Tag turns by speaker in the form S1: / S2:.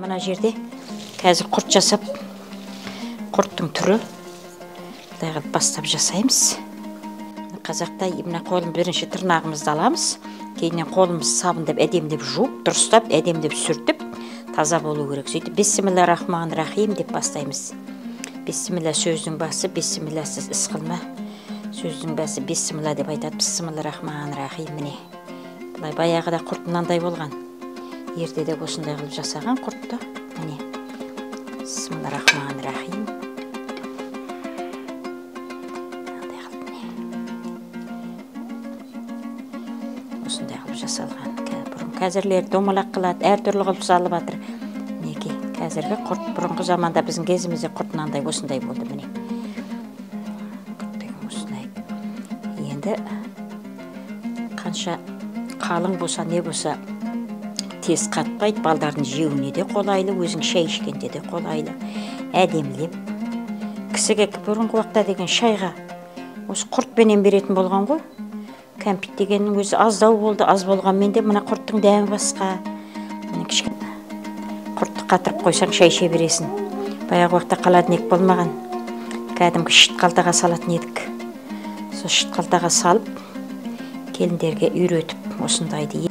S1: Мына жерде қазір құрт жасап, құрттың түрі былай қылып бастап жасаймыз. Қазақта мына қолым бірінші тырнағымызды аламыз, кейіннен қолымыз сабындап, әдемдеп жуып, дұрыстап, әдемдеп сүртіп, таза болу керек. Сөйтіп бисмилля рахман рахим деп бастаймыз. Бисмилля сөздің басы, бисмилласыз іс қылма. Сөздің басы бисмилля деп айтады. Бисмилля рахман рахим міне. Былай баяғыда құрт мынандай болған. Ертеде осындай қылып жасаған құртты. Міне. Бисмилля рахман рахим. Осындай қылып жасалған. Бұрын қазірлер домалақ қылады, әртүрлі қылып салып жатыр. Мінекей, қазіргі құрт бұрынғы заманда біздің кезімізде құрт мынандай осындай болды міне. Осындай. Енді қанша қалың болса, не болса тез қатпайды, балдардың жеуіне де қолайлы, өзің шай ішкенде де қолайлы. Әдемілеп. Кісіге бұрынғы уақытта деген шайға осы құртпенен беретін болған ғой. Кәмпит дегеннің өзі аздау болды, аз болғанмен де мына құрттың дәмі басқа. Құртты қатырып қойсаң шай іше бересің. Баяғы уақытта холодильник болмаған. Кәдімгі шыт қалтаға салатын едік. Сол шыт қалтаға салып, келіндерге үйретіп осындайды